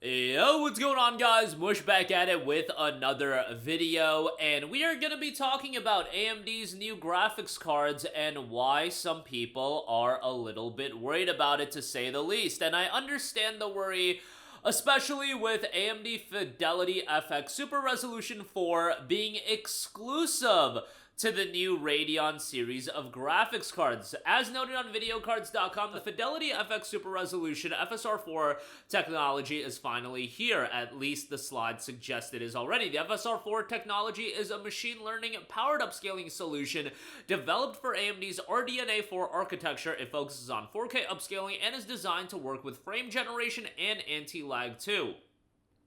Yo, what's going on, guys? Mush back at it with another video, and we are going to be talking about AMD's new graphics cards and why some people are a little bit worried about it, to say the least. And I understand the worry, especially with AMD Fidelity FX Super Resolution 4 being exclusive to the new Radeon series of graphics cards. As noted on videocards.com, the Fidelity FX Super Resolution FSR4 technology is finally here. At least the slide suggests it is already. The FSR4 technology is a machine learning powered upscaling solution developed for AMD's RDNA 4 architecture. It focuses on 4K upscaling and is designed to work with frame generation and anti-lag too.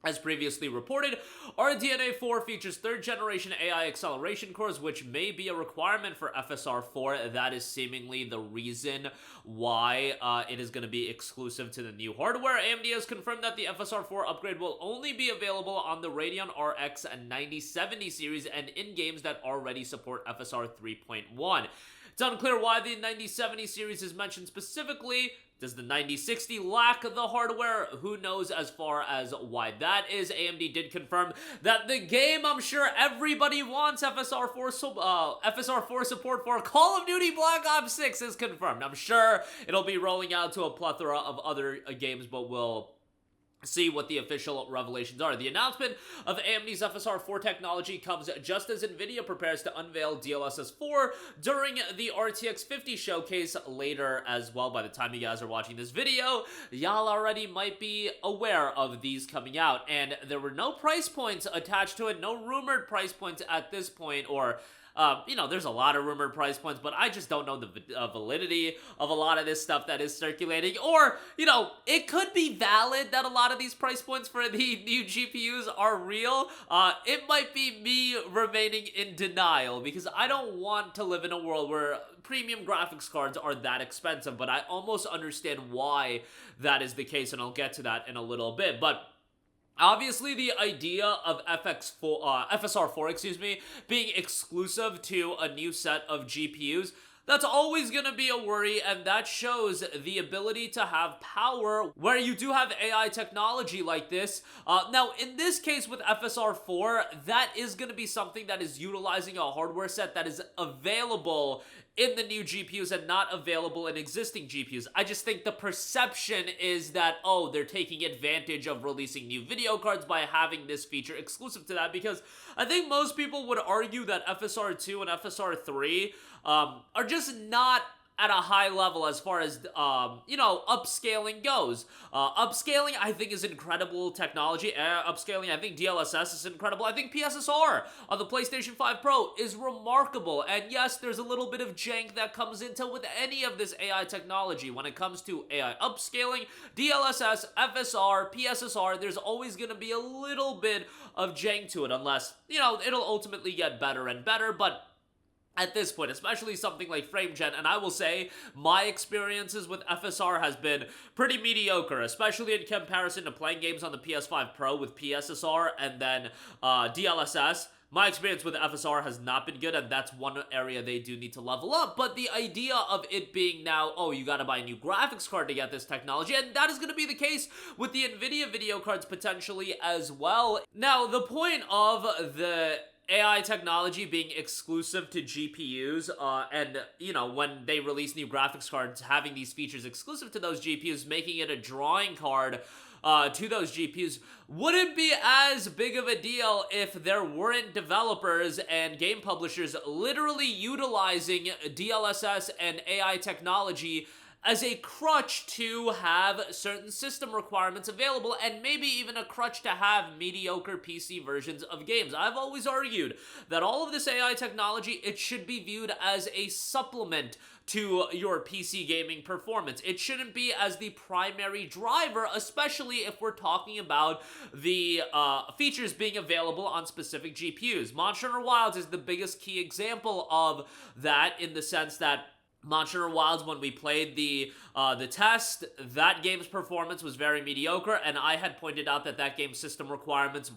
As previously reported, RDNA 4 features 3rd generation AI acceleration cores, which may be a requirement for FSR4. That is seemingly the reason why it is going to be exclusive to the new hardware. AMD has confirmed that the FSR4 upgrade will only be available on the Radeon RX 9070 series and in games that already support FSR 3.1. It's unclear why the 9070 series is mentioned specifically. Does the 9060 lack the hardware? Who knows as far as why that is. AMD did confirm that the game I'm sure everybody wants FSR4 support for, Call of Duty Black Ops 6, is confirmed. I'm sure it'll be rolling out to a plethora of other games, but we'll see what the official revelations are. The announcement of AMD's FSR4 technology comes just as Nvidia prepares to unveil DLSS 4 during the RTX 50 showcase later as well. By the time you guys are watching this video, y'all already might be aware of these coming out, and there were no price points attached to it, no rumored price points at this point, or there's a lot of rumored price points, but I just don't know the validity of a lot of this stuff that is circulating. Or, it could be valid that a lot of these price points for the new GPUs are real. It might be me remaining in denial, because I don't want to live in a world where premium graphics cards are that expensive, but I almost understand why that is the case, and I'll get to that in a little bit. But obviously, the idea of FSR4, being exclusive to a new set of GPUs, that's always going to be a worry, and that shows the ability to have power where you do have AI technology like this. Now, in this case with FSR4, that is going to be something that is utilizing a hardware set that is available in the new GPUs and not available in existing GPUs. I just think the perception is that, oh, they're taking advantage of releasing new video cards by having this feature exclusive to that, because I think most people would argue that FSR2 and FSR3 are just not at a high level as far as, upscaling goes. Upscaling, I think, is incredible technology. Upscaling, I think DLSS is incredible. I think PSSR on the PlayStation 5 Pro is remarkable. And yes, there's a little bit of jank that comes into with any of this AI technology. When it comes to AI upscaling, DLSS, FSR, PSSR, there's always going to be a little bit of jank to it, unless, it'll ultimately get better and better. But at this point, especially something like frame gen, and I will say my experiences with FSR has been pretty mediocre, especially in comparison to playing games on the PS5 Pro with PSSR and then DLSS. My experience with FSR has not been good, and that's one area they do need to level up. But the idea of it being now, oh, you gotta buy a new graphics card to get this technology, and that is gonna be the case with the NVIDIA video cards potentially as well. Now, the point of the AI technology being exclusive to GPUs, and, when they release new graphics cards, having these features exclusive to those GPUs, making it a drawing card to those GPUs, wouldn't be as big of a deal if there weren't developers and game publishers literally utilizing DLSS and AI technology as a crutch to have certain system requirements available, and maybe even a crutch to have mediocre PC versions of games. I've always argued that all of this AI technology, it should be viewed as a supplement to your PC gaming performance. It shouldn't be as the primary driver, especially if we're talking about the features being available on specific GPUs. Monster Hunter Wilds is the biggest key example of that, in the sense that Monster Wilds, when we played the test, that game's performance was very mediocre, and I had pointed out that that game's system requirements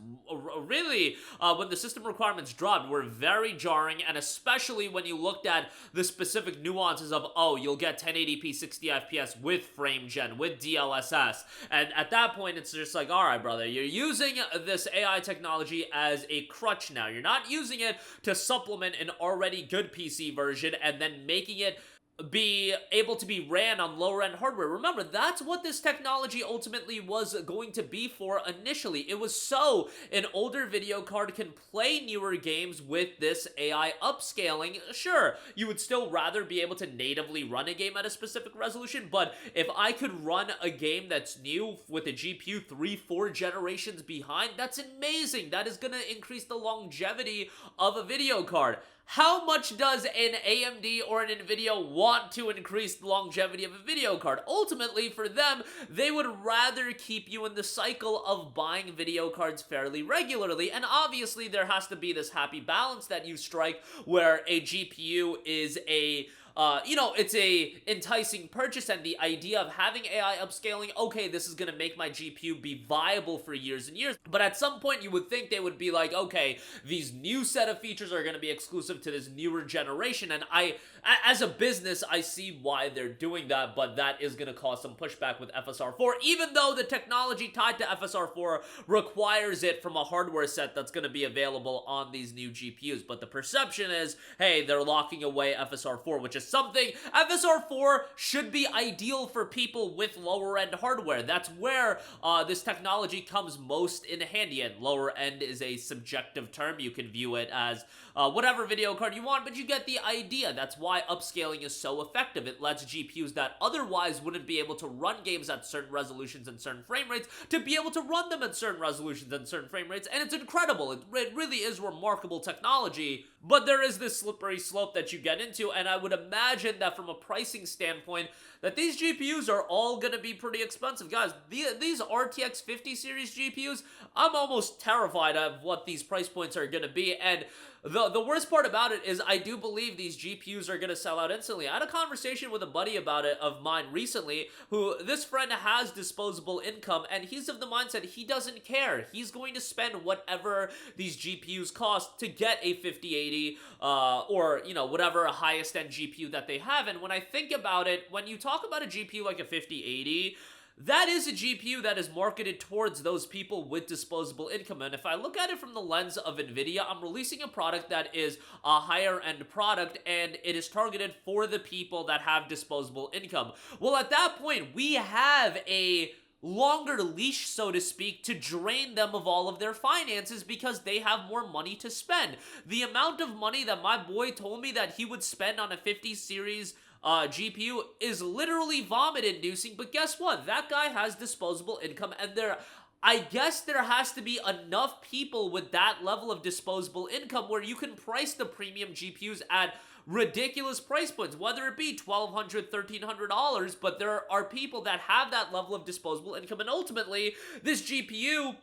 really, when the system requirements dropped, were very jarring, and especially when you looked at the specific nuances of, oh, you'll get 1080p 60 FPS with frame gen, with DLSS, and at that point, it's just like, alright, brother, you're using this AI technology as a crutch now. You're not using it to supplement an already good PC version and then making it be able to be ran on lower end hardware. Remember, that's what this technology ultimately was going to be for initially. It was so an older video card can play newer games with this AI upscaling. Sure, you would still rather be able to natively run a game at a specific resolution, but if I could run a game that's new with a GPU 3-4 generations behind, that's amazing. That is going to increase the longevity of a video card. How much does an AMD or an Nvidia want to increase the longevity of a video card? Ultimately, for them, they would rather keep you in the cycle of buying video cards fairly regularly, and obviously there has to be this happy balance that you strike where a GPU is it's a enticing purchase, and the idea of having AI upscaling, okay, this is gonna make my GPU be viable for years and years, but at some point you would think they would be like, okay, these new set of features are gonna be exclusive to this newer generation, and as a business, I see why they're doing that, but that is gonna cause some pushback with FSR4, even though the technology tied to FSR4 requires it from a hardware set that's gonna be available on these new GPUs, but the perception is, hey, they're locking away FSR4, which is something FSR4 should be ideal for people with lower end hardware. That's where this technology comes most in handy, and lower end is a subjective term. You can view it as whatever video card you want, but you get the idea. That's why upscaling is so effective. It lets GPUs that otherwise wouldn't be able to run games at certain resolutions and certain frame rates to be able to run them at certain resolutions and certain frame rates, and it's incredible. It really is remarkable technology, but there is this slippery slope that you get into, and I would imagine that from a pricing standpoint, that these GPUs are all going to be pretty expensive. Guys, these RTX 50 series GPUs, I'm almost terrified of what these price points are going to be, and the worst part about it is I do believe these GPUs are going to sell out instantly. I had a conversation with a buddy about it of mine recently, who this friend has disposable income, and he's of the mindset he doesn't care. He's going to spend whatever these GPUs cost to get a 5080 or, whatever highest end GPU that they have. And when I think about it, when you talk about a GPU like a 5080, that is a GPU that is marketed towards those people with disposable income. And if I look at it from the lens of NVIDIA, I'm releasing a product that is a higher end product, and it is targeted for the people that have disposable income. Well, at that point, we have a longer leash, so to speak, to drain them of all of their finances because they have more money to spend. The amount of money that my boy told me that he would spend on a 50 series GPU is literally vomit-inducing, but guess what? That guy has disposable income, and I guess there has to be enough people with that level of disposable income where you can price the premium GPUs at ridiculous price points, whether it be $1,200, $1,300, but there are people that have that level of disposable income, and ultimately, this GPU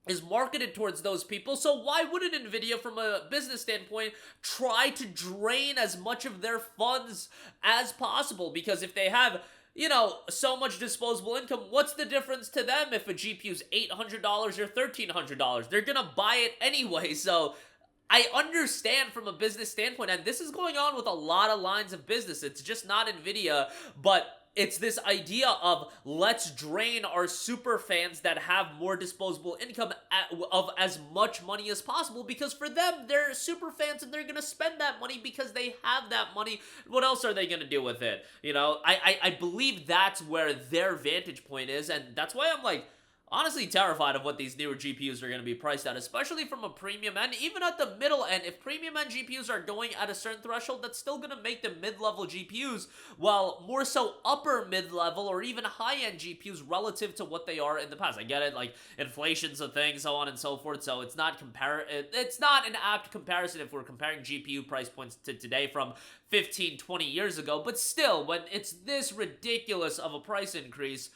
is marketed towards those people, so why wouldn't NVIDIA, from a business standpoint, try to drain as much of their funds as possible? Because if they have, so much disposable income, what's the difference to them if a GPU's $800 or $1,300? They're gonna buy it anyway, so I understand from a business standpoint, and this is going on with a lot of lines of business. It's just not NVIDIA, but it's this idea of let's drain our super fans that have more disposable income of as much money as possible, because for them, they're super fans and they're going to spend that money because they have that money. What else are they going to do with it? I believe that's where their vantage point is, and that's why I'm like, honestly terrified of what these newer GPUs are going to be priced at, especially from a premium end, even at the middle end. If premium end GPUs are going at a certain threshold, that's still going to make them mid-level GPUs, while more so upper mid-level or even high-end GPUs relative to what they are in the past. I get it, like, inflation's a thing, so on and so forth, so it's not an apt comparison if we're comparing GPU price points to today from 15, 20 years ago, but still, when it's this ridiculous of a price increase,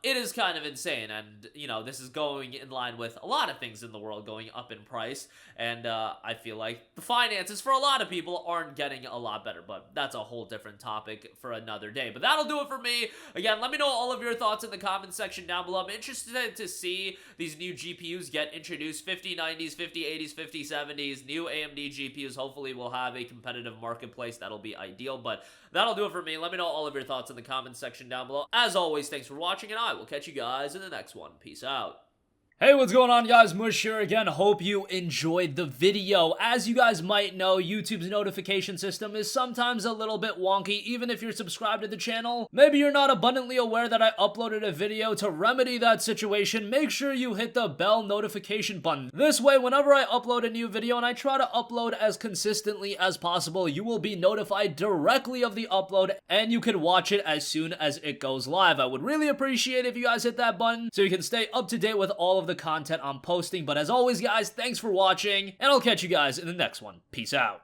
it is kind of insane. And, you know, this is going in line with a lot of things in the world going up in price, and I feel like the finances for a lot of people aren't getting a lot better, but that's a whole different topic for another day. But that'll do it for me. Again, let me know all of your thoughts in the comment section down below. I'm interested to see these new GPUs get introduced, 5090s, 5080s, 5070s, new AMD GPUs. Hopefully we'll have a competitive marketplace. That'll be ideal, but that'll do it for me. Let me know all of your thoughts in the comment section down below. As always, thanks for watching, and I will catch you guys in the next one. Peace out. Hey, what's going on, guys? Mush here again. Hope you enjoyed the video. As you guys might know, YouTube's notification system is sometimes a little bit wonky, even if you're subscribed to the channel. Maybe you're not abundantly aware that I uploaded a video. To remedy that situation, make sure you hit the bell notification button. This way, whenever I upload a new video, and I try to upload as consistently as possible, you will be notified directly of the upload, and you can watch it as soon as it goes live. I would really appreciate if you guys hit that button so you can stay up to date with all of the content I'm posting. But as always, guys, thanks for watching, and I'll catch you guys in the next one. Peace out.